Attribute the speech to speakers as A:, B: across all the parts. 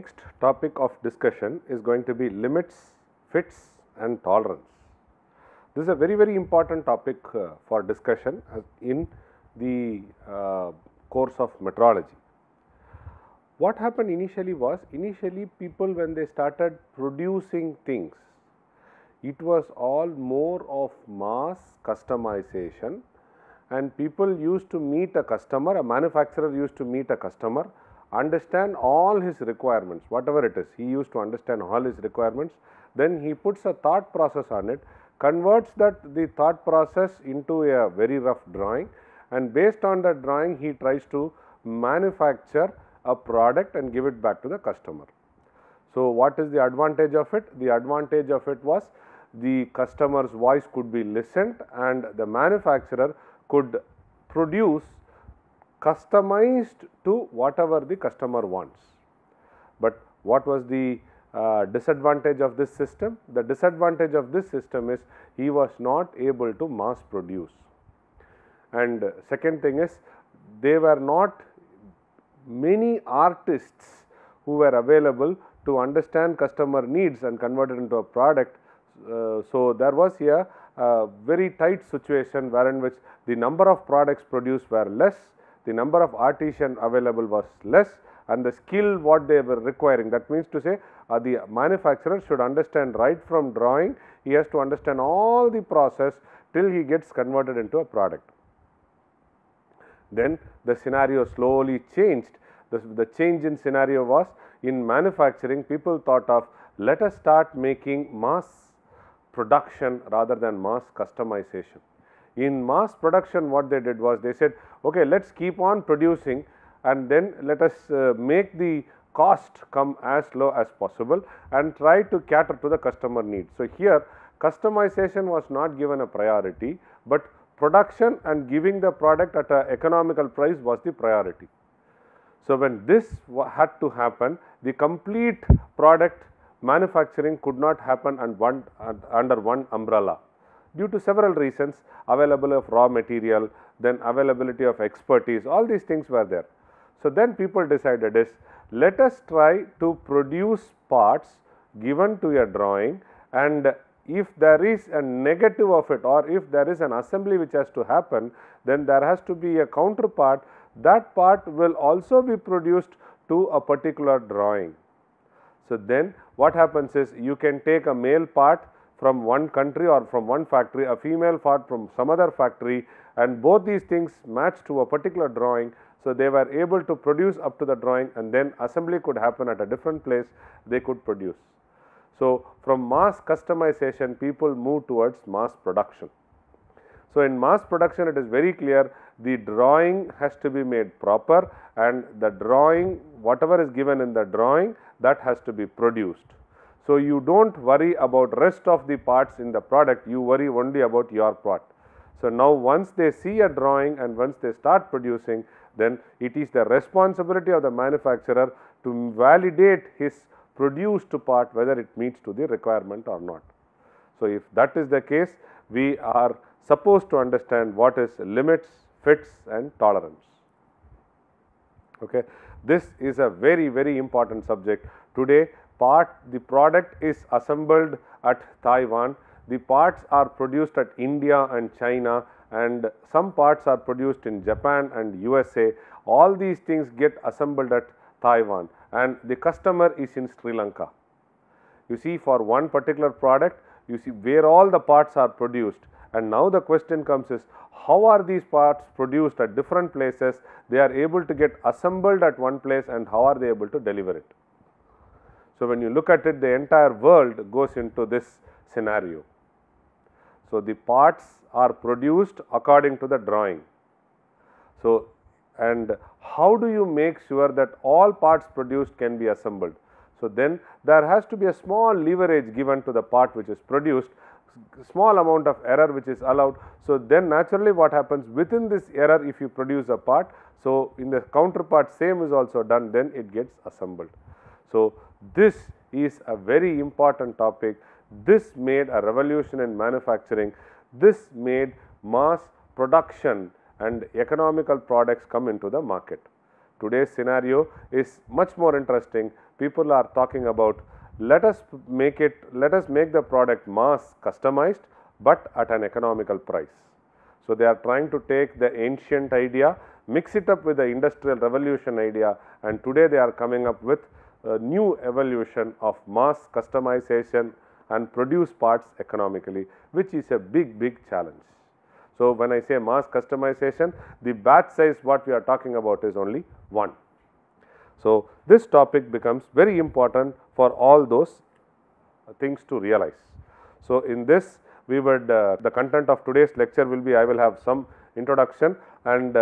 A: next topic of discussion is going to be limits, fits and tolerance. This is a very important topic for discussion in the course of metrology. What happened initially was, people when they started producing things, it was all more of mass customization, and people used to meet a customer, a manufacturer used to meet a customer, understand all his requirements, whatever it is, he used to understand all his requirements, then he puts a thought process on it, converts the thought process into a very rough drawing, and based on that drawing he tries to manufacture a product and give it back to the customer. So, what is the advantage of it? The advantage of it was the customer's voice could be listened and the manufacturer could produce customized to whatever the customer wants. But what was the disadvantage of this system? The disadvantage of this system is he was not able to mass produce. And second thing is, there were not many artists who were available to understand customer needs and convert it into a product. So, there was here a very tight situation wherein which the number of products produced were less, the number of artisans available was less, and the skill what they were requiring, that means to say the manufacturer should understand right from drawing, he has to understand all the process till he gets converted into a product. Then the scenario slowly changed. The change in scenario was, in manufacturing people thought of, let us start making mass production rather than mass customization. In mass production what they did was, they said, okay, let us keep on producing and then let us make the cost come as low as possible and try to cater to the customer needs. So, here customization was not given a priority, but production and giving the product at an economical price was the priority. So, when this had to happen, the complete product manufacturing could not happen under one umbrella due to several reasons, availability of raw material, then availability of expertise, all these things were there. So, then people decided is, let us try to produce parts given to a drawing, and if there is a negative of it or if there is an assembly which has to happen, then there has to be a counterpart, that part will also be produced to a particular drawing. So, then what happens is, you can take a male part from one country or from one factory, a female part from some other factory, and both these things match to a particular drawing. So, they were able to produce up to the drawing, and then assembly could happen at a different place, they could produce. So, from mass customization people move towards mass production. So, in mass production it is very clear, the drawing has to be made proper, and the drawing, whatever is given in the drawing, that has to be produced. So, you do not worry about rest of the parts in the product, you worry only about your part. So, now once they see a drawing and once they start producing, then it is the responsibility of the manufacturer to validate his produced part whether it meets to the requirement or not. So, if that is the case, we are supposed to understand what is limits, fits and tolerance. Okay. This is a very important subject. Today the product is assembled at Taiwan, the parts are produced at India and China, and some parts are produced in Japan and USA. All these things get assembled at Taiwan and the customer is in Sri Lanka. You see, for one particular product, you see where all the parts are produced, and now the question comes is, how are these parts produced at different places? They are able to get assembled at one place, and how are they able to deliver it? So, when you look at it, the entire world goes into this scenario. So, the parts are produced according to the drawing. So, and how do you make sure that all parts produced can be assembled? So, then there has to be a small leverage given to the part which is produced, small amount of error which is allowed. So, then naturally what happens within this error, if you produce a part, so in the counterpart same is also done, then it gets assembled. So, this is a very important topic. This made a revolution in manufacturing. This made mass production and economical products come into the market. today's scenario is much more interesting. People are talking about let us make the product mass customized, but at an economical price. So, they are trying to take the ancient idea, mix it up with the industrial revolution idea, and today they are coming up with a new evolution of mass customization and produce parts economically, which is a big challenge. So, when I say mass customization, the batch size what we are talking about is only 1. So, this topic becomes very important for all those things to realize. So, in this we would the content of today's lecture will be, I will have some introduction, and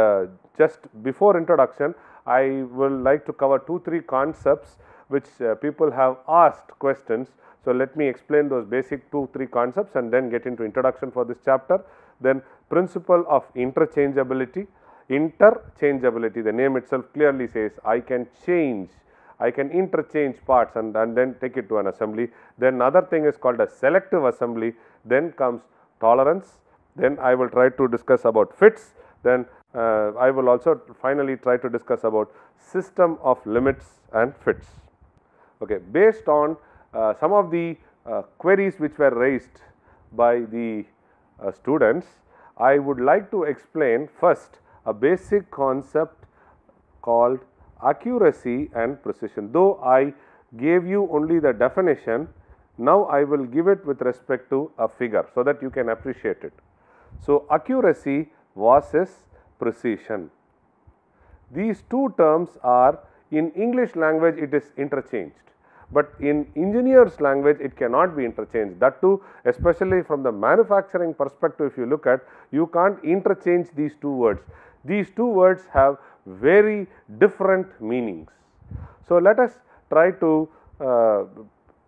A: just before introduction I will like to cover 2-3 concepts which people have asked questions. So, let me explain those basic 2-3 concepts and then get into introduction for this chapter. Then principle of interchangeability. Interchangeability, the name itself clearly says I can interchange parts and then take it to an assembly. Then another thing is called a selective assembly. Then comes tolerance. Then I will try to discuss about fits. Then I will also finally try to discuss about system of limits and fits. Okay, based on some of the queries which were raised by the students, I would like to explain first a basic concept called accuracy and precision. Though I gave you only the definition, now I will give it with respect to a figure so that you can appreciate it. So, accuracy versus precision. These two terms are, in English language it is interchanged, but in engineers language it cannot be interchanged. That too, especially from the manufacturing perspective, if you look at, you can't interchange these two words. These two words have very different meanings. So, let us try to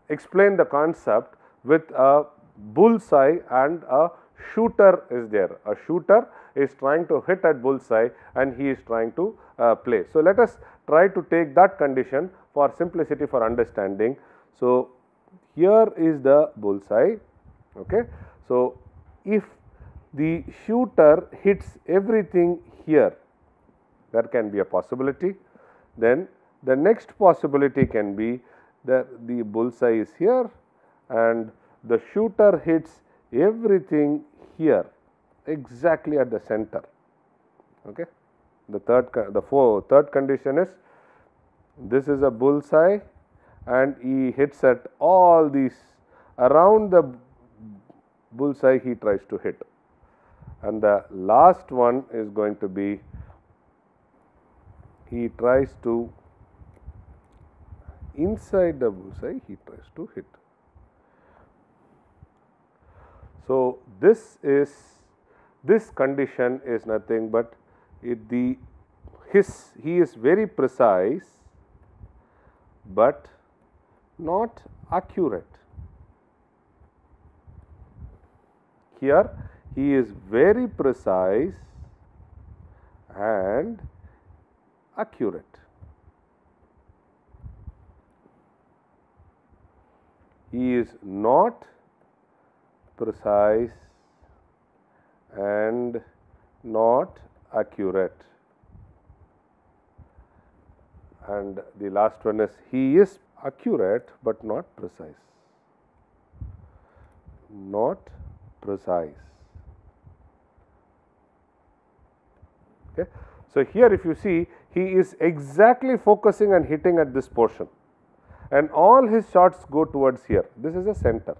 A: explain the concept with a bullseye and a shooter is there. A shooter is trying to hit at bullseye and he is trying to play. So, let us try to take that condition for simplicity for understanding. So, here is the bullseye. Okay. So, if the shooter hits everything here, there can be a possibility. Then the next possibility can be that the bullseye is here and the shooter hits everything here exactly at the center. Okay. The third condition is, this is a bullseye and he hits at all these around the bullseye he tries to hit, and the last one is going to be he tries to inside the bullseye he tries to hit. So, this condition is nothing but he is very precise but not accurate. Here he is very precise and accurate. He is not precise and not accurate. And the last one is, he is accurate but not precise. Not precise. Okay. So, here if you see, he is exactly focusing and hitting at this portion, and all his shots go towards here. This is a center.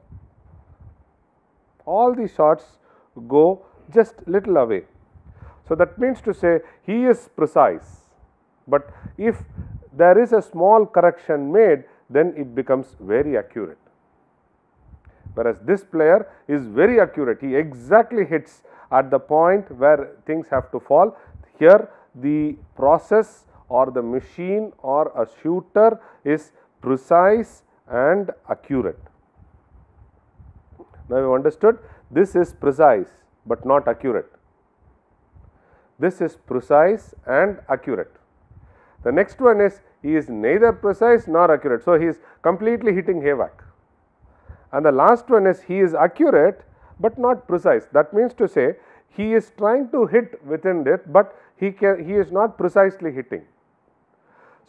A: All the shots go just little away. So, that means to say he is precise, but if there is a small correction made, then it becomes very accurate. Whereas this player is very accurate, he exactly hits at the point where things have to fall. Here the process or the machine or a shooter is precise and accurate. Now, you understood, this is precise but not accurate. This is precise and accurate. The next one is, he is neither precise nor accurate. So, he is completely hitting havoc. And the last one is, he is accurate but not precise. That means to say, he is trying to hit within it, but he is not precisely hitting.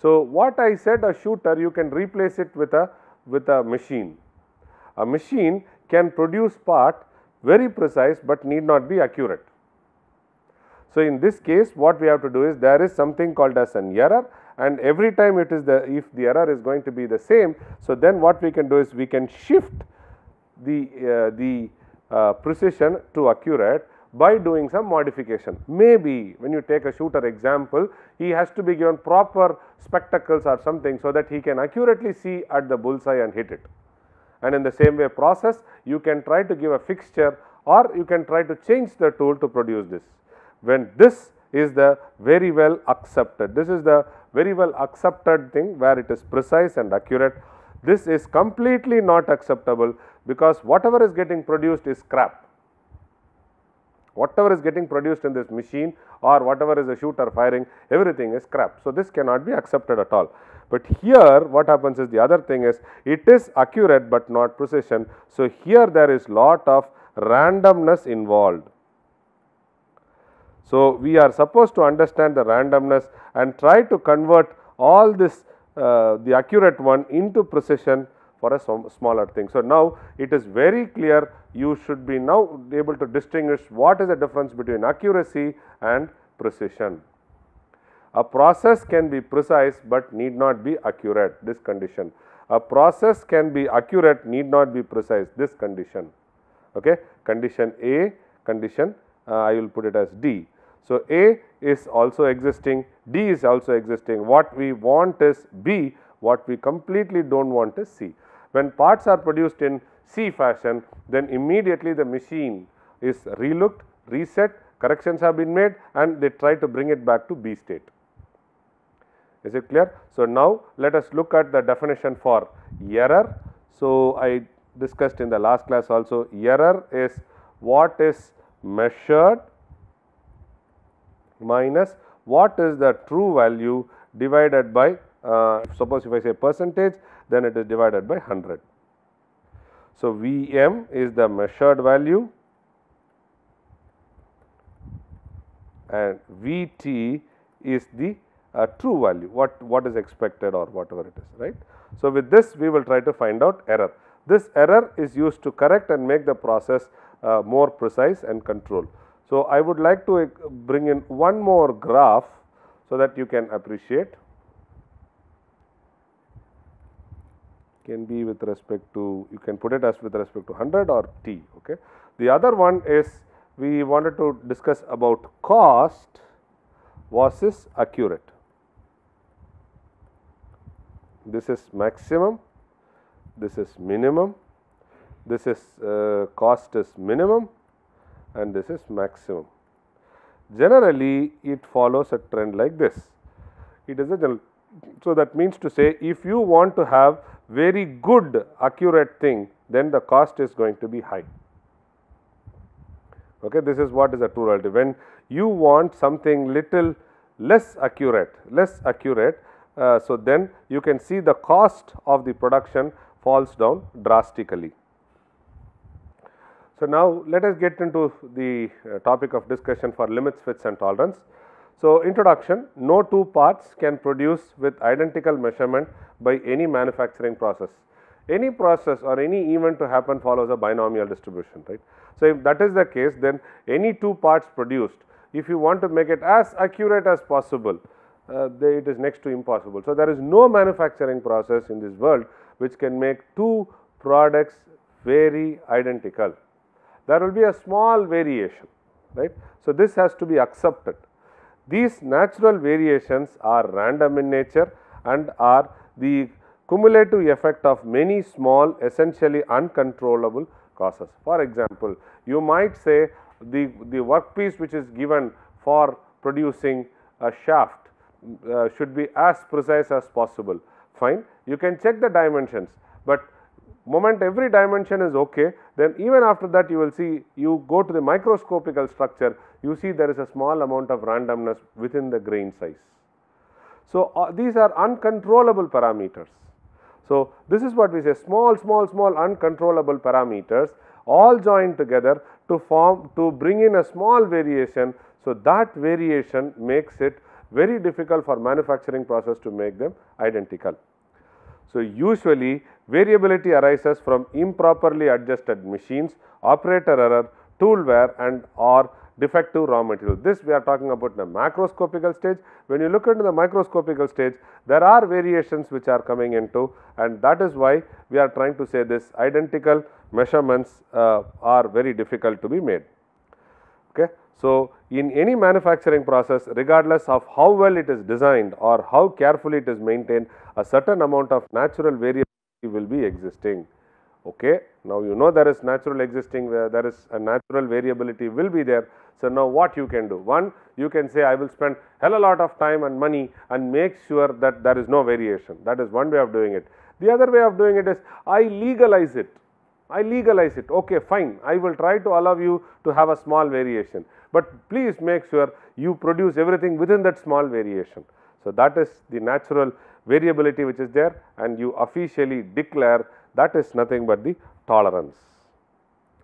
A: So, what I said, a shooter, you can replace it with a machine. A machine can produce part very precise, but need not be accurate. So, in this case what we have to do is, there is something called as an error, and every time it is if the error is going to be the same, so then what we can do is we can shift the precision to accurate by doing some modification. Maybe when you take a shooter example, he has to be given proper spectacles or something, so that he can accurately see at the bullseye and hit it. And in the same way process, you can try to give a fixture, or you can try to change the tool to produce this. When this is the very well accepted, this is the very well accepted thing where it is precise and accurate. This is completely not acceptable, because whatever is getting produced is scrap. Whatever is getting produced in this machine, or whatever is a shooter firing, everything is scrap. So, this cannot be accepted at all. But here what happens is, the other thing is, it is accurate but not precision. So, here there is lot of randomness involved. So, we are supposed to understand the randomness and try to convert all this the accurate one into precision for a smaller thing. So, now it is very clear, you should be now able to distinguish what is the difference between accuracy and precision. A process can be precise but need not be accurate, this condition. A process can be accurate, need not be precise, this condition. Okay. Condition A, condition I will put it as D. So, A is also existing, D is also existing. What we want is B, what we completely do not want is C. When parts are produced in C fashion, then immediately the machine is relooked, reset, corrections have been made, and they try to bring it back to B state. Is it clear? So, now let us look at the definition for error. So, I discussed in the last class also, error is what is measured minus what is the true value divided by, suppose if I say percentage, then it is divided by 100. So, Vm is the measured value and Vt is the true value, what is expected or whatever it is, right. So, with this we will try to find out error. This error is used to correct and make the process more precise and control. So, I would like to bring in one more graph so that you can appreciate. Can be with respect to, you can put it as with respect to 100 or t. Okay. The other one is, we wanted to discuss about cost versus accurate. This is maximum, this is minimum, this is cost is minimum, and this is maximum. Generally, it follows a trend like this. It is a general. So, that means to say, if you want to have very good accurate thing, then the cost is going to be high. Okay, this is what is a true reality. When you want something little less accurate, so then you can see the cost of the production falls down drastically. So, now let us get into the topic of discussion for limits, fits and tolerance. So, introduction, no two parts can produce with identical measurement by any manufacturing process. Any process or any event to happen follows a binomial distribution, right. So, if that is the case, then any two parts produced, if you want to make it as accurate as possible, it is next to impossible. So, there is no manufacturing process in this world which can make two products very identical. There will be a small variation, right. So, this has to be accepted. These natural variations are random in nature and are the cumulative effect of many small, essentially uncontrollable causes. For example, you might say the workpiece which is given for producing a shaft should be as precise as possible. Fine, you can check the dimensions, but moment every dimension is okay, then even after that you will see, you go to the microscopical structure, you see there is a small amount of randomness within the grain size. So, these are uncontrollable parameters. So, this is what we say, small uncontrollable parameters all joined together to bring in a small variation. So, that variation makes it very difficult for manufacturing process to make them identical. So, usually variability arises from improperly adjusted machines, operator error, tool wear and or defective raw material. This we are talking about the macroscopical stage. When you look into the microscopical stage, there are variations which are coming into, and that is why we are trying to say this identical measurements are very difficult to be made. Okay. So, in any manufacturing process, regardless of how well it is designed or how carefully it is maintained, a certain amount of natural variability will be existing. Okay. Now, you know there is natural existing, there is a natural variability will be there. So, now what you can do? One, you can say I will spend hell a lot of time and money and make sure that there is no variation. That is one way of doing it. The other way of doing it is I legalize it. Okay, fine. I will try to allow you to have a small variation, but please make sure you produce everything within that small variation. So, that is the natural variability which is there, and you officially declare that is nothing but the tolerance.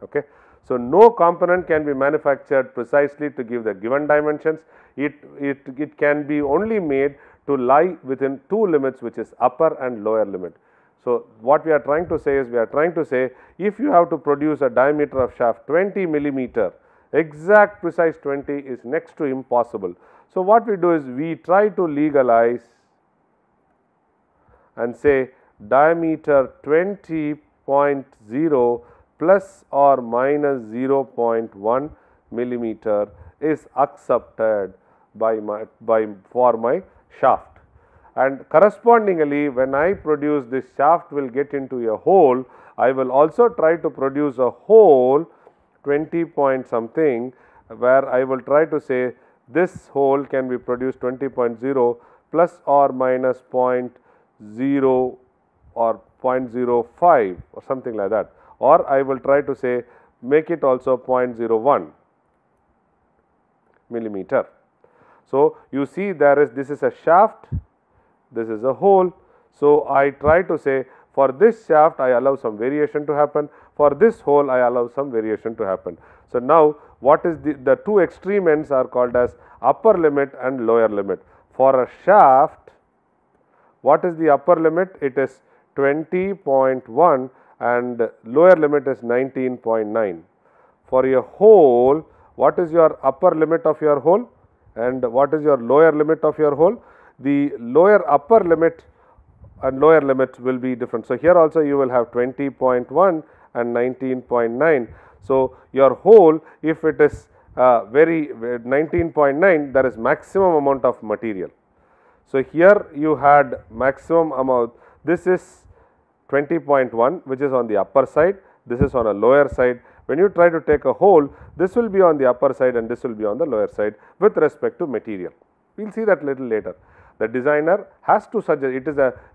A: Okay. So, no component can be manufactured precisely to give the given dimensions. It can be only made to lie within two limits, which is upper and lower limit. So, what we are trying to say is, we are trying to say if you have to produce a diameter of shaft 20 millimeter, exact precise 20 is next to impossible. So, what we do is we try to legalize and say diameter 20.0 plus or minus 0.1 millimeter is accepted for my shaft. And correspondingly, when I produce this shaft will get into a hole, I will also try to produce a hole 20 point something, where I will try to say this hole can be produced 20.0 plus or minus 0.0 or 0.05 or something like that, or I will try to say make it also 0.01 millimeter. So, you see this is a shaft, this is a hole. So, I try to say for this shaft I allow some variation to happen, for this hole I allow some variation to happen. So, now what is the two extreme ends are called as upper limit and lower limit. For a shaft, what is the upper limit? It is 20.1 and lower limit is 19.9. For a hole, what is your upper limit of your hole and what is your lower limit of your hole? The upper limit and lower limit will be different. So, here also you will have 20.1 and 19.9. So, your hole, if it is 19.9, there is maximum amount of material. So, here you had maximum amount, this is 20.1 which is on the upper side, this is on a lower side. When you try to take a hole, this will be on the upper side and this will be on the lower side with respect to material. We will see that little later. The designer has to suggest,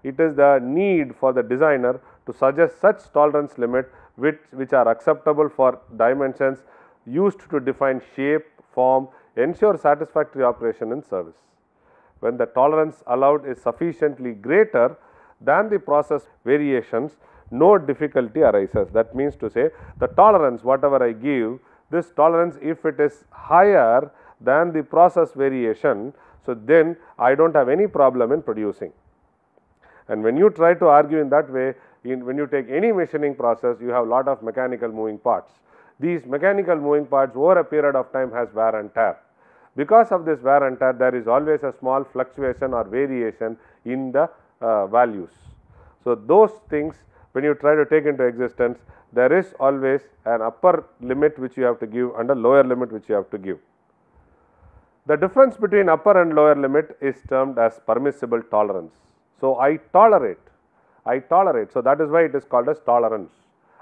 A: it is the need for the designer to suggest such tolerance limit which are acceptable for dimensions used to define shape, form, ensure satisfactory operation and service. When the tolerance allowed is sufficiently greater than the process variations, no difficulty arises. That means to say the tolerance whatever I give, this tolerance if it is higher than the process variation, so then I do not have any problem in producing. And when you try to argue in that way, when you take any machining process, you have lot of mechanical moving parts. These mechanical moving parts over a period of time has wear and tear. Because of this wear and tear, there is always a small fluctuation or variation in the values. So, those things when you try to take into existence, there is always an upper limit which you have to give and a lower limit which you have to give. The difference between upper and lower limit is termed as permissible tolerance. So, I tolerate. So, that is why it is called as tolerance.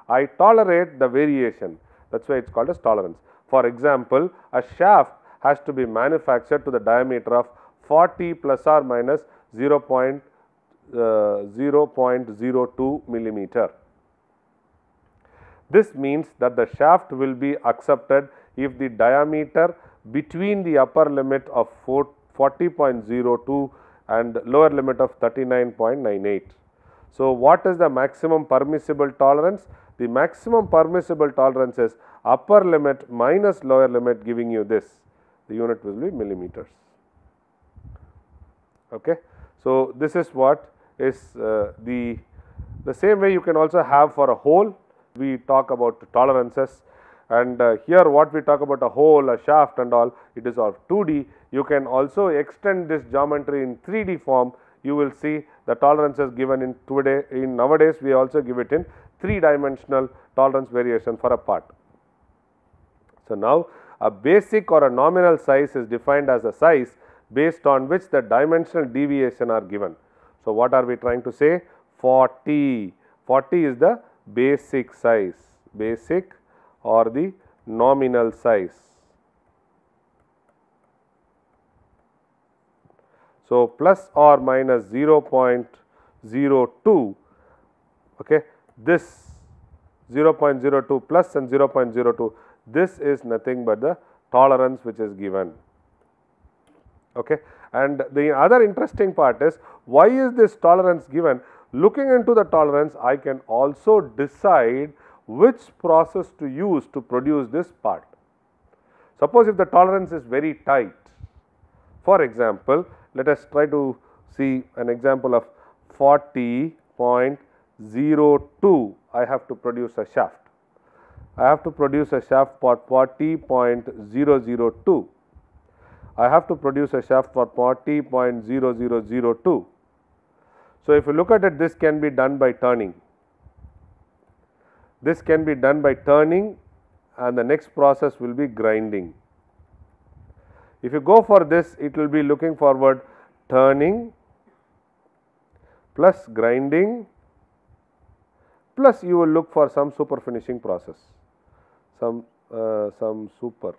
A: I tolerate the variation, that is why it is called as tolerance. For example, a shaft has to be manufactured to the diameter of 40 plus or minus 0.02 millimeter. This means that the shaft will be accepted if the diameter between the upper limit of 40.02 and lower limit of 39.98. So, what is the maximum permissible tolerance? The maximum permissible tolerance is upper limit minus lower limit, giving you this. The unit will be millimeters. Okay. So, this is what is the same way you can also have for a hole. We talk about tolerances, and here what we talk about a hole, a shaft and all, it is of 2D. You can also extend this geometry in 3D form. You will see the tolerances given in nowadays we also give it in 3-dimensional tolerance variation for a part. So, now a basic or a nominal size is defined as a size based on which the dimensional deviation are given. So, what are we trying to say? 40. 40 is the basic size, basic or the nominal size. So, plus or minus 0.02, okay, this 0.02 plus and 0.02, this is nothing but the tolerance which is given. Okay. And the other interesting part is, why is this tolerance given? Looking into the tolerance, I can also decide which process to use to produce this part. Suppose if the tolerance is very tight, for example, let us try to see an example of 40.02, I have to produce a shaft. I have to produce a shaft for 40.002. I have to produce a shaft for 40.0002. So, if you look at it, this can be done by turning. This can be done by turning, and the next process will be grinding. If you go for this, it will be looking forward turning plus grinding plus you will look for some super finishing process, some super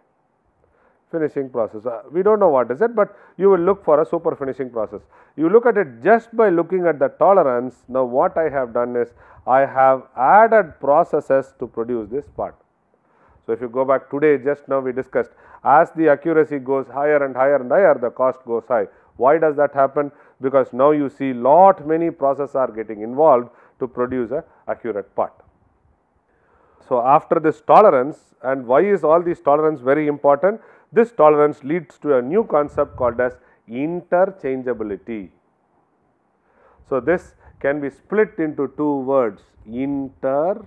A: finishing process. We do not know what is it, but you will look for a super finishing process. You look at it just by looking at the tolerance. Now, what I have done is I have added processes to produce this part. So, if you go back today, just now we discussed, as the accuracy goes higher and higher and higher, the cost goes high. Why does that happen? Because now you see lot many processes are getting involved to produce a accurate part. So, after this tolerance, and why is all these tolerance very important? This tolerance leads to a new concept called as interchangeability. So, this can be split into two words, inter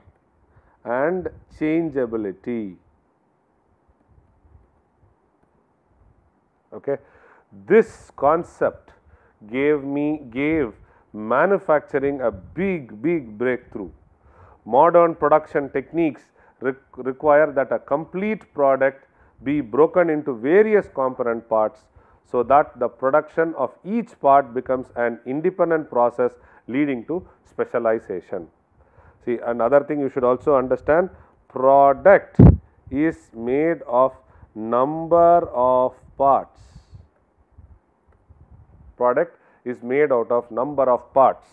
A: and changeability. Okay. This concept gave manufacturing a big breakthrough. Modern production techniques require that a complete product be broken into various component parts, so that the production of each part becomes an independent process leading to specialization. See, another thing you should also understand, product is made of number of parts. Product is made out of number of parts.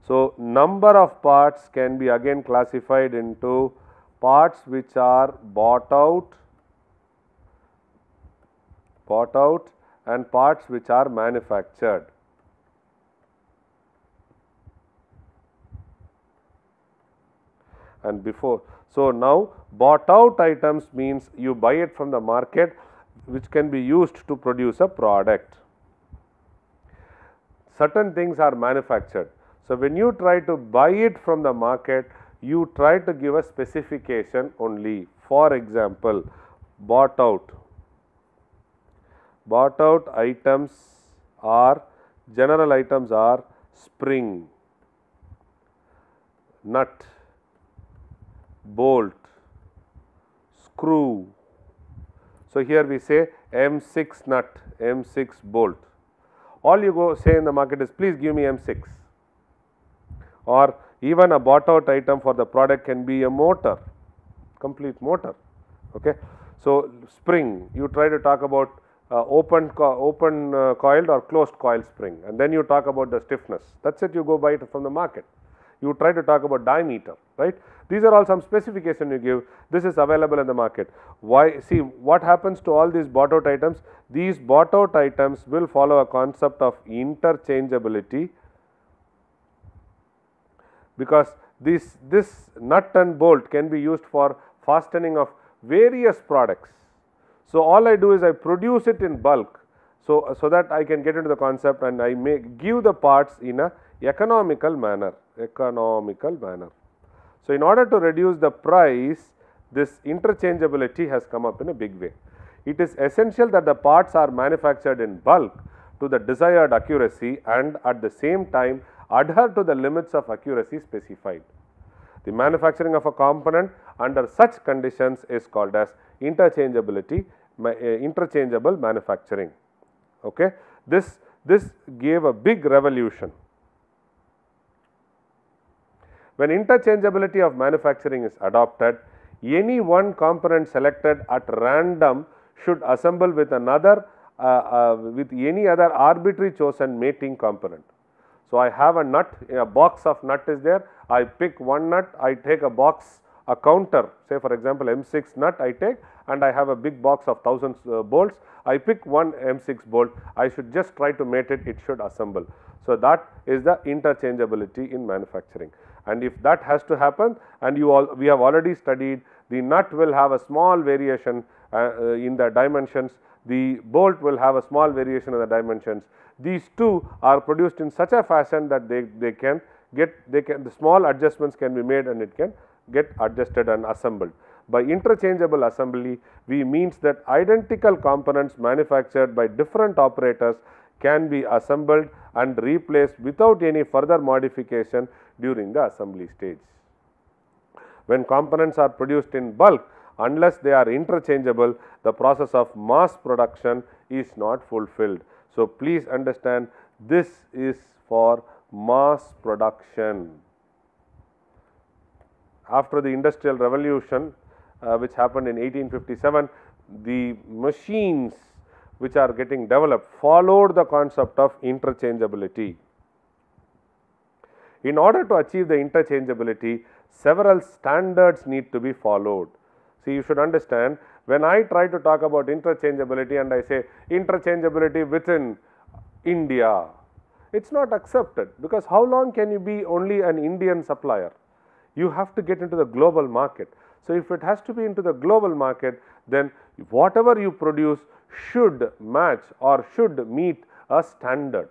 A: So, number of parts can be again classified into parts which are bought out and parts which are manufactured. And before, so now bought out items means you buy it from the market, which can be used to produce a product. Certain things are manufactured. So, when you try to buy it from the market, you try to give a specification only. For example, bought out items are, general items are spring, nut, bolt, screw. So, here we say M6 nut, M6 bolt. All you go say in the market is, please give me M6, or even a bought out item for the product can be a motor, complete motor. Okay. So, spring, you try to talk about open coiled or closed coil spring, and then you talk about the stiffness. That is it, you go buy it from the market. You try to talk about diameter, right. These are all some specification you give. This is available in the market. Why? See, what happens to all these bought out items? These bought out items will follow a concept of interchangeability, because this nut and bolt can be used for fastening of various products. So, all I do is I produce it in bulk, So that I can get into the concept and I may give the parts in a economical manner. So in order to reduce the price, this interchangeability has come up in a big way. It is essential that the parts are manufactured in bulk to the desired accuracy and at the same time adhere to the limits of accuracy specified. The manufacturing of a component under such conditions is called as interchangeable manufacturing. Okay. This gave a big revolution. When interchangeability of manufacturing is adopted, any one component selected at random should assemble with another with any other arbitrary chosen mating component. So, I have a nut, a box of nut is there, I pick one nut, I take a box, a counter, say for example M6 nut I take, and I have a big box of thousands bolts, I pick one M6 bolt, I should just try to mate it, it should assemble. So, that is the interchangeability in manufacturing. And if that has to happen, and we have already studied, the nut will have a small variation in the dimensions, the bolt will have a small variation in the dimensions. These two are produced in such a fashion that the small adjustments can be made and it can get adjusted and assembled. By interchangeable assembly, we means that identical components manufactured by different operators can be assembled and replaced without any further modification during the assembly stage. When components are produced in bulk, unless they are interchangeable, the process of mass production is not fulfilled. So, please understand, this is for mass production. After the Industrial Revolution, which happened in 1857, the machines which are getting developed followed the concept of interchangeability. In order to achieve the interchangeability, several standards need to be followed. See, you should understand, when I try to talk about interchangeability and I say interchangeability within India, it is not accepted, because how long can you be only an Indian supplier? You have to get into the global market. So, if it has to be into the global market, then whatever you produce should match or should meet a standard.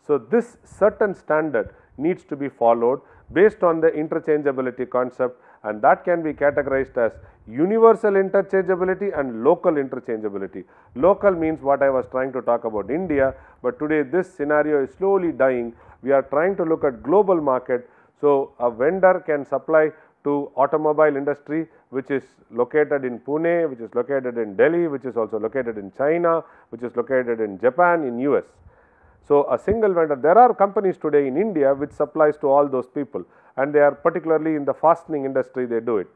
A: So, this certain standard needs to be followed based on the interchangeability concept, and that can be categorized as universal interchangeability and local interchangeability. Local means what I was trying to talk about India, but today this scenario is slowly dying. We are trying to look at global market. So, a vendor can supply to automobile industry which is located in Pune, which is located in Delhi, which is also located in China, which is located in Japan, in US. So, a single vendor, there are companies today in India which supplies to all those people, and they are particularly in the fastening industry, they do it.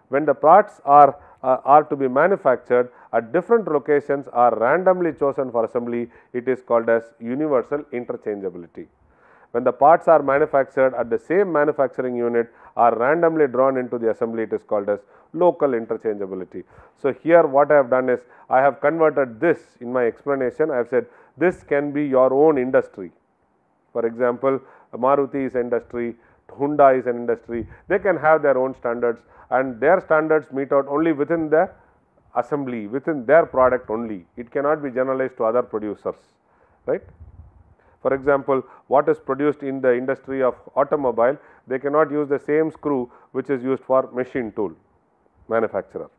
A: When the parts are to be manufactured at different locations are randomly chosen for assembly, it is called as universal interchangeability. When the parts are manufactured at the same manufacturing unit are randomly drawn into the assembly, it is called as local interchangeability. So, here what I have done is, I have converted this in my explanation, I have said this can be your own industry. For example, Maruti is industry, Honda is an industry, they can have their own standards, and their standards meet out only within their assembly, within their product only. It cannot be generalized to other producers, right. For example, what is produced in the industry of automobile, they cannot use the same screw which is used for machine tool manufacturer.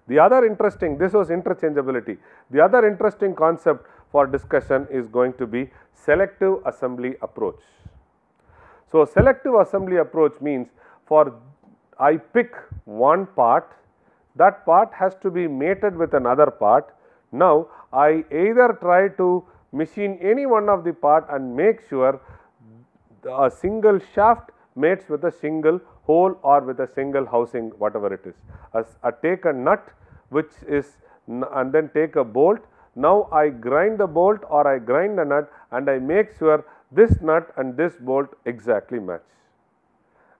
A: The other interesting, this was interchangeability. The other interesting concept for discussion is going to be selective assembly approach. So, selective assembly approach means, for I pick one part, that part has to be mated with another part. Now, I either try to machine any one of the part and make sure a single shaft mates with a single hole or with a single housing, whatever it is. Take a nut which is, and then take a bolt. Now, I grind the bolt or I grind the nut and I make sure this nut and this bolt exactly match.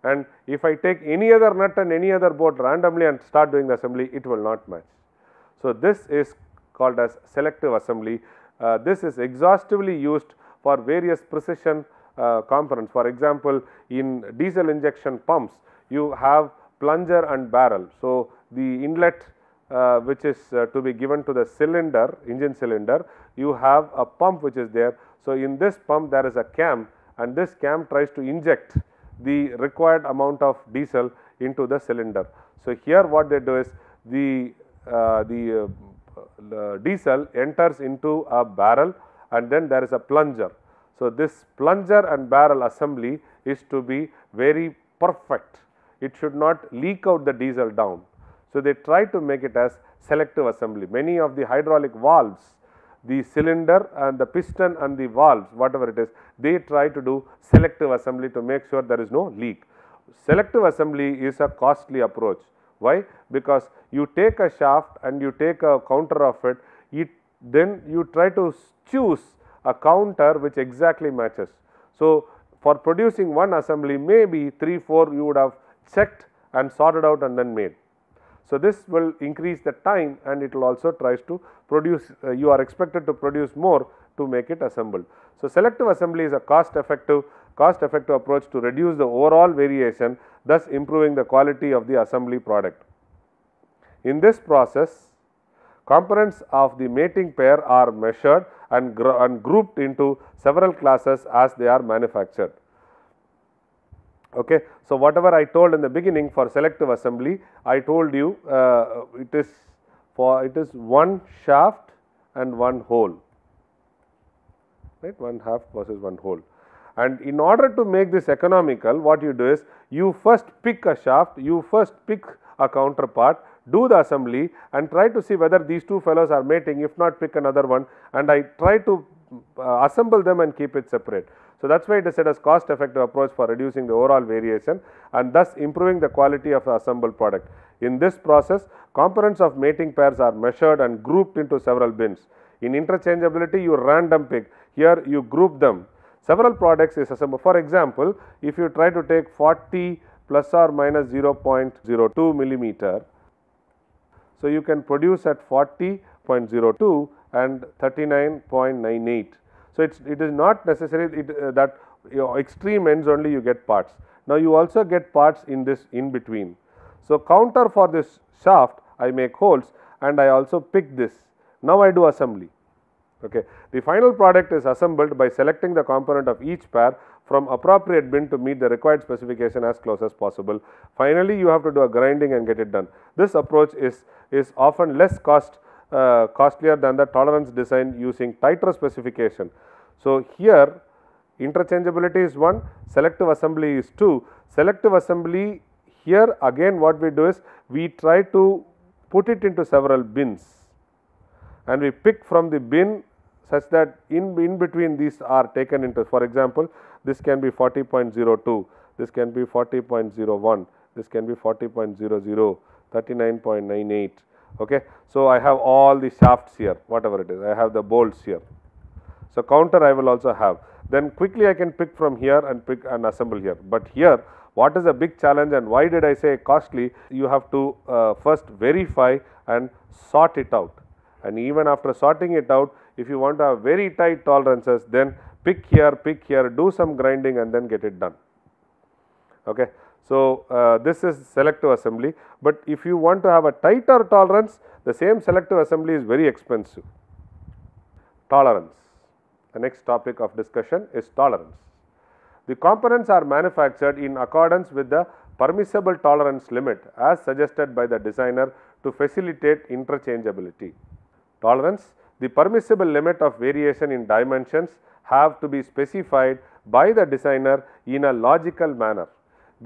A: And if I take any other nut and any other bolt randomly and start doing the assembly, it will not match. So, this is called as selective assembly. This is exhaustively used for various precision components. For example, in diesel injection pumps, you have plunger and barrel. So, the inlet which is to be given to the cylinder, engine cylinder, you have a pump which is there. So, in this pump there is a cam, and this cam tries to inject the required amount of diesel into the cylinder. So, here what they do is the diesel enters into a barrel, and then there is a plunger. So, this plunger and barrel assembly is to be very perfect. It should not leak out the diesel down. So, they try to make it as selective assembly. Many of the hydraulic valves, the cylinder and the piston and the valves, whatever it is, they try to do selective assembly to make sure there is no leak. Selective assembly is a costly approach. Why? Because you take a shaft and you take a counter of it, then you try to choose a counter which exactly matches. So, for producing one assembly, maybe 3-4 you would have checked and sorted out and then made. So, this will increase the time, and it will also tries to produce, you are expected to produce more to make it assembled. So, selective assembly is a cost effective approach to reduce the overall variation, thus improving the quality of the assembly product. In this process, components of the mating pair are measured and grouped into several classes as they are manufactured. Okay. So, whatever I told in the beginning for selective assembly, I told you it is one shaft and one hole, right, one half versus one hole. And in order to make this economical, what you do is you first pick a shaft, you first pick a counterpart, do the assembly and try to see whether these two fellows are mating. If not, pick another one, and I try to assemble them and keep it separate. So, that is why it is said as cost effective approach for reducing the overall variation and thus improving the quality of the assembled product. In this process, components of mating pairs are measured and grouped into several bins. In interchangeability, you random pick, here you group them. Several products is assembled. For example, if you try to take 40 plus or minus 0.02 millimeter, so you can produce at 40.02 and 39.98. So, it is not necessary that extreme ends only you get parts. Now, you also get parts in this in between. So, counter for this shaft I make holes and I also pick this. Now, I do assembly. Okay. The final product is assembled by selecting the component of each pair from appropriate bin to meet the required specification as close as possible. Finally, you have to do a grinding and get it done. This approach is often less costlier than the tolerance design using tighter specification. So, here interchangeability is 1, selective assembly is 2. Selective assembly, here again what we do is we try to put it into several bins and we pick from the bin such that in between these are taken into, for example, this can be 40.02, this can be 40.01, this can be 40.00, 39.98. Okay. So, I have all the shafts here, whatever it is, I have the bolts here. So, counter I will also have. Then quickly I can pick from here and pick and assemble here. But here what is a big challenge and why did I say costly? You have to first verify and sort it out. And even after sorting it out, if you want to have very tight tolerances, then pick here, do some grinding and then get it done. Okay. So, this is selective assembly, but if you want to have a tighter tolerance, the same selective assembly is very expensive. Tolerance. The next topic of discussion is tolerance. The components are manufactured in accordance with the permissible tolerance limit as suggested by the designer to facilitate interchangeability. Tolerance. The permissible limit of variation in dimensions have to be specified by the designer in a logical manner,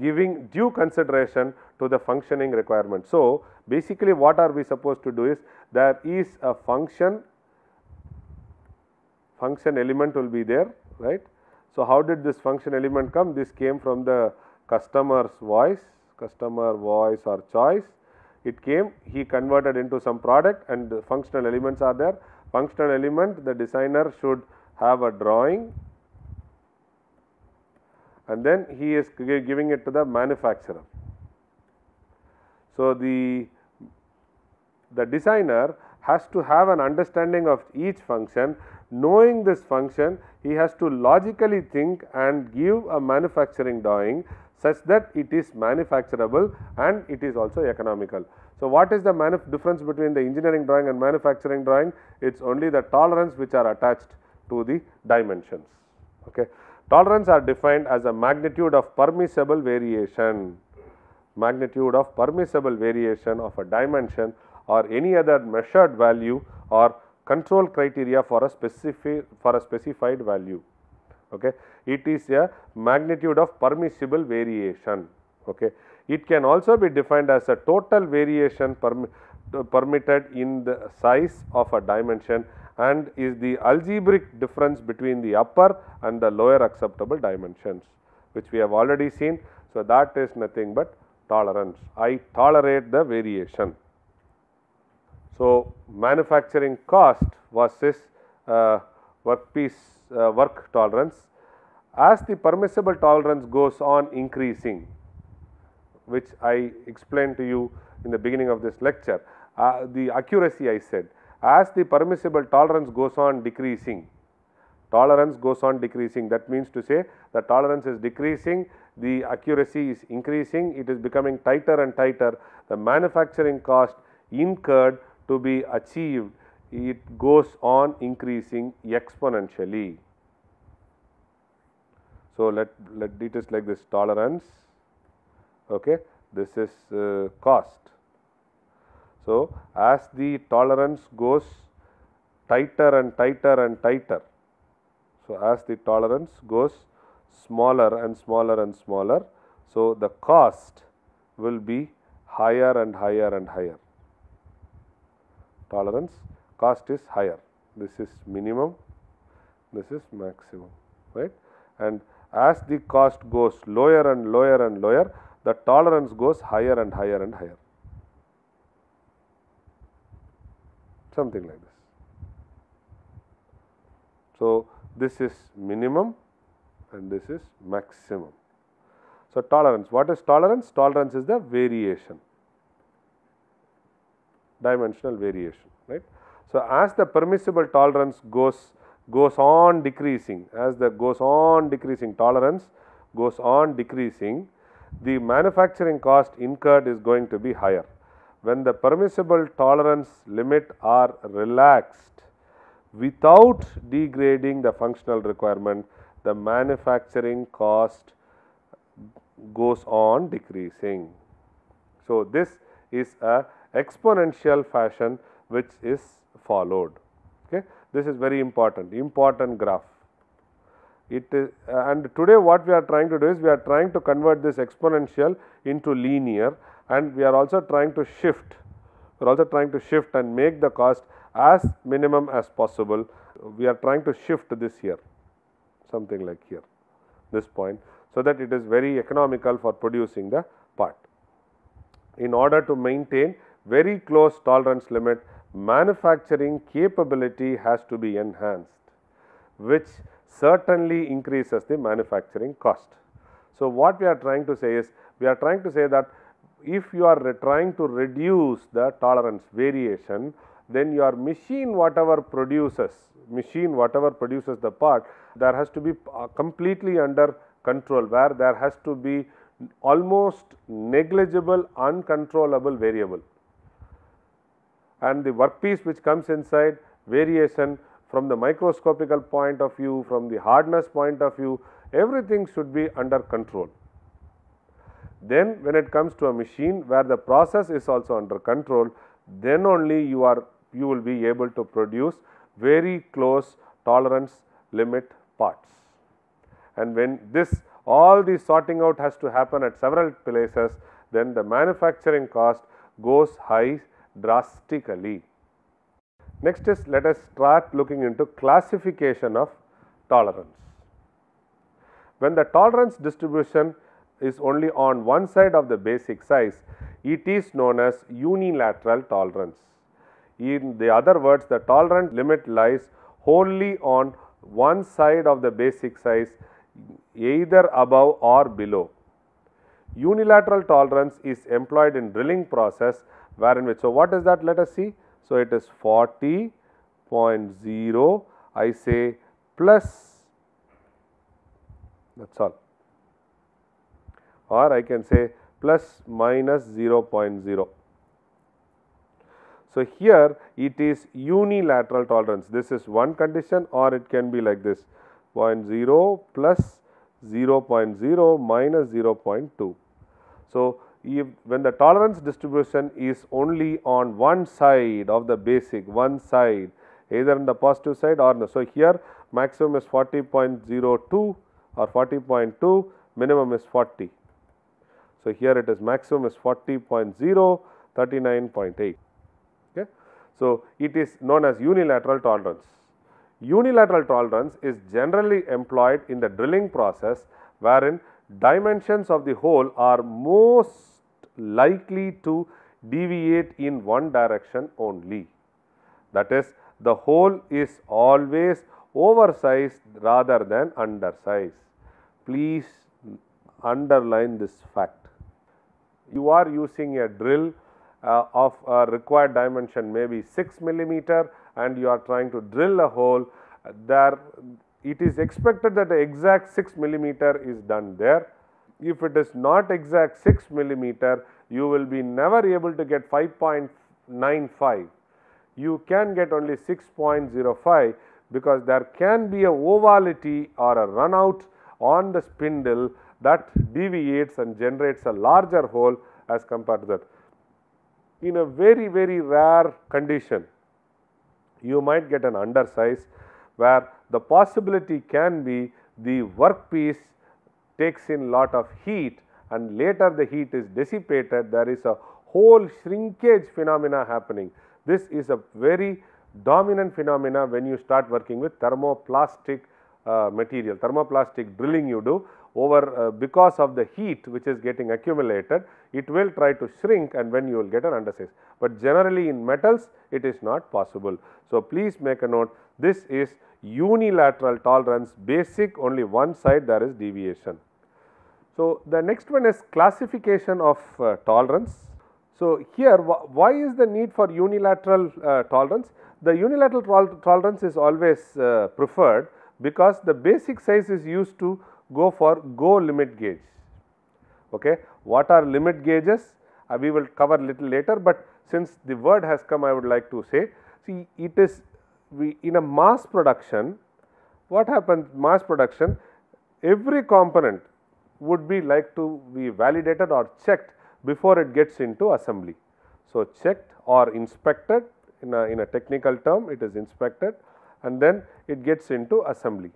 A: giving due consideration to the functioning requirement. So, basically what are we supposed to do is there is a function element will be there, right. So, how did this function element come? This came from the customer voice or choice. It came, he converted into some product and the functional elements are there. Functional element, the designer should have a drawing and then he is giving it to the manufacturer. So, the designer has to have an understanding of each function. Knowing this function, he has to logically think and give a manufacturing drawing such that it is manufacturable and it is also economical. So, what is the difference between the engineering drawing and manufacturing drawing? It is only the tolerance which are attached to the dimensions. Okay. Tolerance are defined as a magnitude of permissible variation, magnitude of permissible variation of a dimension or any other measured value or control criteria for a specified value. Okay. It is a magnitude of permissible variation. Okay. It can also be defined as a total variation permitted in the size of a dimension and is the algebraic difference between the upper and the lower acceptable dimensions, which we have already seen. So, that is nothing but tolerance. I tolerate the variation. So, manufacturing cost versus work tolerance. As the permissible tolerance goes on increasing, which I explained to you in the beginning of this lecture, the accuracy I said, as the permissible tolerance goes on decreasing, that means to say the tolerance is decreasing, the accuracy is increasing, it is becoming tighter and tighter, the manufacturing cost incurred to be achieved, it goes on increasing exponentially. So, let it is like this: tolerance, okay, this is cost. So, as the tolerance goes tighter and tighter and tighter, so as the tolerance goes smaller and smaller and smaller, so the cost will be higher and higher and higher. Tolerance cost is higher. This is minimum, this is maximum, right? And as the cost goes lower and lower and lower, the tolerance goes higher and higher and higher. Something like this. So, this is minimum and this is maximum. So, tolerance, what is tolerance? Tolerance is the variation, dimensional variation, right. So, as the permissible tolerance goes on decreasing, tolerance goes on decreasing, the manufacturing cost incurred is going to be higher. When the permissible tolerance limit are relaxed without degrading the functional requirement, the manufacturing cost goes on decreasing. So, this is a exponential fashion which is followed. Okay. This is very important graph. It is, and today what we are trying to do is we are trying to convert this exponential into linear, and we are also trying to shift. We are also trying to shift and make the cost as minimum as possible. We are trying to shift this here, something like here, this point, so that it is very economical for producing the part. In order to maintain very close tolerance limit, manufacturing capability has to be enhanced, which certainly increases the manufacturing cost. So, what we are trying to say is, we are trying to say that if you are trying to reduce the tolerance variation, then your machine whatever produces the part, there has to be completely under control, where there has to be almost negligible uncontrollable variable, and the workpiece which comes inside, variation from the microscopical point of view, from the hardness point of view, everything should be under control. Then when it comes to a machine where the process is also under control, then only you will be able to produce very close tolerance limit parts. And when all the sorting out has to happen at several places, then the manufacturing cost goes high drastically. Next is, let us start looking into classification of tolerance. When the tolerance distribution is only on one side of the basic size, it is known as unilateral tolerance. In the other words, the tolerance limit lies wholly on one side of the basic size, either above or below. Unilateral tolerance is employed in drilling process, wherein which, so what is that? Let us see. So, it is 40.0, I say plus, that is all, or I can say plus minus 0.0. So, here it is unilateral tolerance. This is one condition, or it can be like this 0.0 plus 0.0 minus 0.2. So, if when the tolerance distribution is only on one side of the basic, one side, either on the positive side or no. So, here maximum is 40.02 or 40.2, minimum is 40. So, here it is maximum is 40.0, 39.8. Okay. So, it is known as unilateral tolerance. Unilateral tolerance is generally employed in the drilling process, wherein dimensions of the hole are most likely to deviate in one direction only. That is, the hole is always oversized rather than undersized. Please underline this fact. You are using a drill of a required dimension maybe 6 millimeter, and you are trying to drill a hole there. It is expected that the exact 6 millimeter is done there. If it is not exact 6 millimeter, you will be never able to get 5.95. You can get only 6.05, because there can be a ovality or a run out on the spindle that deviates and generates a larger hole as compared to that. In a very, very rare condition, you might get an undersize, where the possibility can be the workpiece takes in lot of heat, and later the heat is dissipated. There is a hole shrinkage phenomena happening. This is a very dominant phenomena when you start working with thermoplastic material, thermoplastic drilling you do over because of the heat which is getting accumulated, it will try to shrink, and when you will get an undersize. But generally in metals it is not possible. So, please make a note, this is unilateral tolerance, basic, only one side there is deviation. So, the next one is classification of tolerance. So, here why is the need for unilateral tolerance? The unilateral tolerance is always preferred, because the basic size is used to go for go limit gauge. Okay. What are limit gauges? We will cover little later, but since the word has come, I would like to say, see, it is in a mass production, what happens mass production, every component would be like to be validated or checked before it gets into assembly. So, checked or inspected, in a technical term it is inspected, and then it gets into assembly.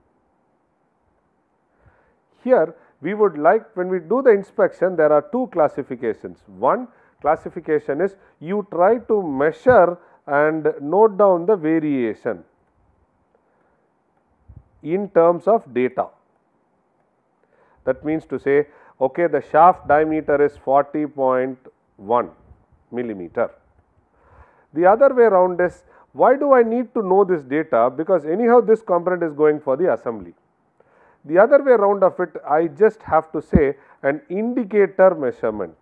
A: Here we would like, when we do the inspection, there are two classifications. One classification is you try to measure and note down the variation in terms of data. That means to say, okay, the shaft diameter is 40.1 millimeter. The other way around is, why do I need to know this data? Because anyhow this component is going for the assembly. The other way around of it, I just have to say an indicator measurement.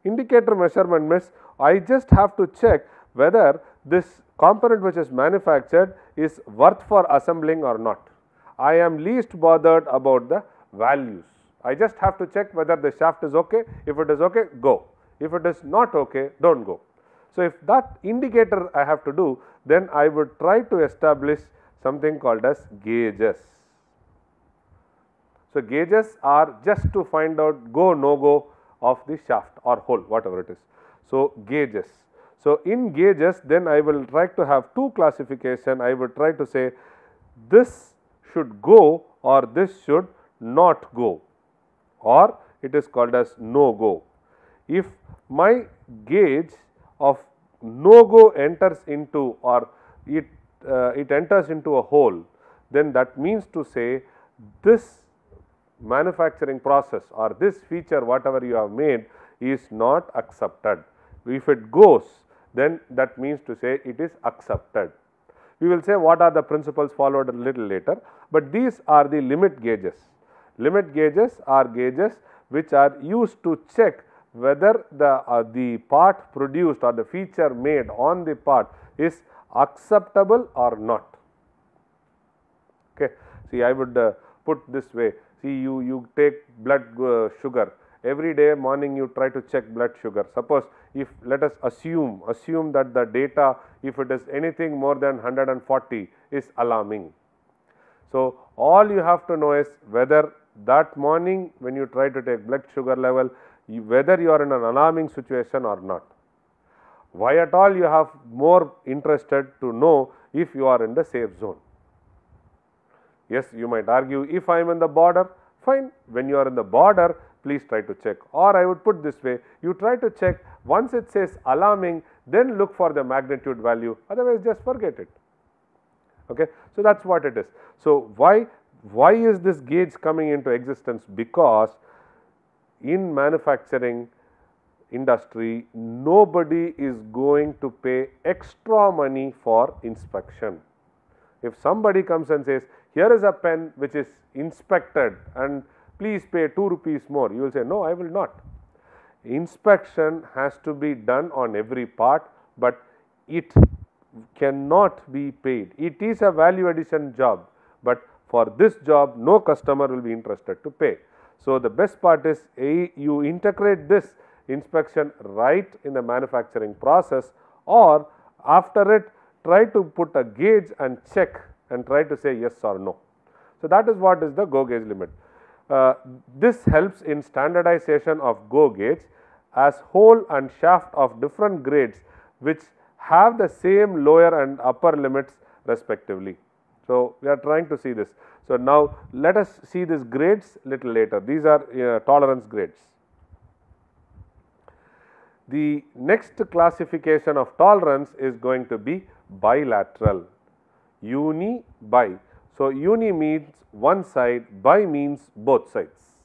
A: Indicator measurement means I just have to check whether this component which is manufactured is worth for assembling or not. I am least bothered about the values. I just have to check whether the shaft is okay. If it is okay, go. If it is not okay, don't go. So, if that indicator I have to do, then I would try to establish something called as gauges. So, gauges are just to find out go no go of the shaft or hole, whatever it is. So, gauges. So, in gauges, then I will try to have two classification. I would try to say this should go or this should not go, or it is called as no go. If my gauge of no go enters into, or it enters into a hole, then that means to say this manufacturing process or this feature whatever you have made is not accepted. If it goes, then that means to say it is accepted. We will say what are the principles followed a little later, but these are the limit gauges. Limit gauges are gauges which are used to check whether the part produced or the feature made on the part is acceptable or not. Okay. See, I would put this way, See, you take blood sugar. Every day morning you try to check blood sugar. Suppose if let us assume that the data, if it is anything more than 140, is alarming. So, all you have to know is whether that morning when you try to take blood sugar level, whether you are in an alarming situation or not. Why at all you have more interested to know if you are in the safe zone. Yes, you might argue, if I am in the border, fine. When you are in the border, please try to check. Or I would put this way, you try to check, once it says alarming, then look for the magnitude value, otherwise just forget it. Okay. So, that is what it is. So, why is this gauge coming into existence? Because in manufacturing industry, nobody is going to pay extra money for inspection. If somebody comes and says, here is a pen which is inspected and please pay 2 rupees more, you will say, no, I will not. Inspection has to be done on every part, but it cannot be paid. It is a value addition job, but for this job no customer will be interested to pay. So, the best part is you integrate this inspection right in the manufacturing process, or after it try to put a gauge and check and try to say yes or no. So, that is what is the GO gauge limit. This helps in standardization of GO gauge as hole and shaft of different grades which have the same lower and upper limits respectively. So, we are trying to see this. So, now let us see these grades little later. These are tolerance grades. The next classification of tolerance is going to be bilateral, uni, bi. So, uni means one side, bi means both sides.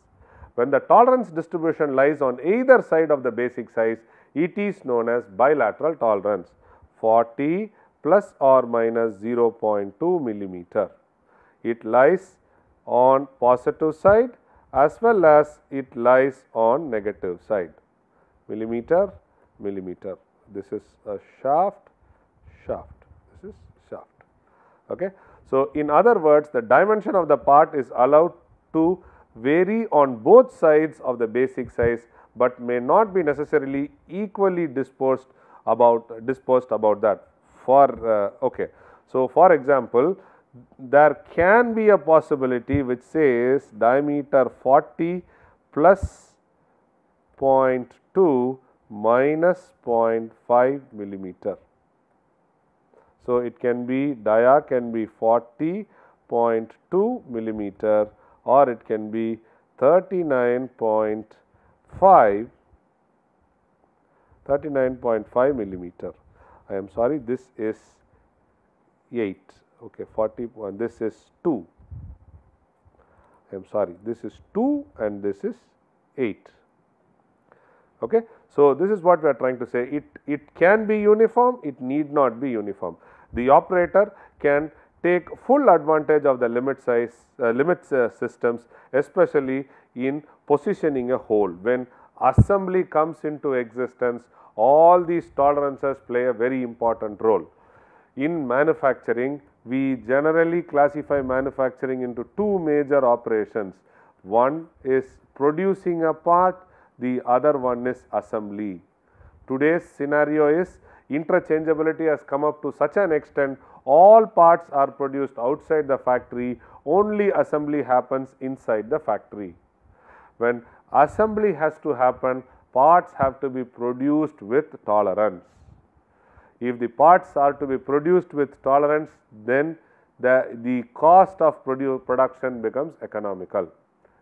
A: When the tolerance distribution lies on either side of the basic size, it is known as bilateral tolerance, 40 plus or minus 0.2 millimeter. It lies on positive side as well as it lies on negative side, millimeter, millimeter. This is a shaft, shaft, this is shaft. Okay. So, in other words, the dimension of the part is allowed to vary on both sides of the basic size, but may not be necessarily equally disposed about that. For okay. So, for example, there can be a possibility which says diameter 40 plus 0.2 minus 0.5 millimeter. So, it can be dia can be 40.2 millimeter or it can be 39.5 millimeter. I am sorry, this is 8, okay, 40, this is 2. I am sorry, this is 2 and this is 8. Okay. So, this is what we are trying to say. It can be uniform, it need not be uniform. The operator can take full advantage of the limit systems, especially in positioning a hole. When assembly comes into existence, all these tolerances play a very important role. In manufacturing, we generally classify manufacturing into two major operations. One is producing a part, the other one is assembly. Today's scenario is interchangeability has come up to such an extent, all parts are produced outside the factory, only assembly happens inside the factory. When assembly has to happen, parts have to be produced with tolerance. If the parts are to be produced with tolerance, then the cost of production becomes economical,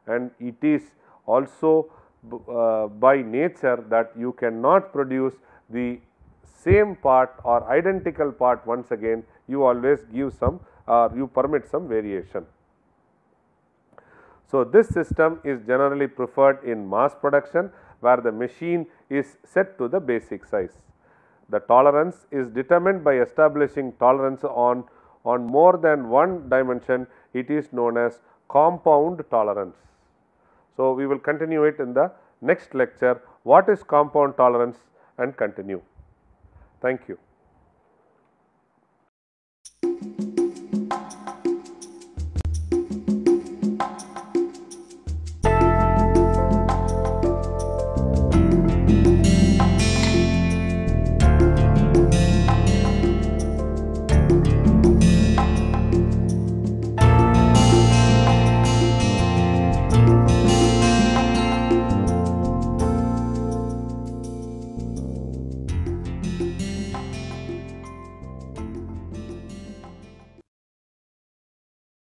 A: and it is also by nature that you cannot produce the same part or identical part once again, you always give some you permit some variation. So, this system is generally preferred in mass production where the machine is set to the basic size. The tolerance is determined by establishing tolerance on more than one dimension. It is known as compound tolerance. So, we will continue it in the next lecture. What is compound tolerance and continue. Thank you.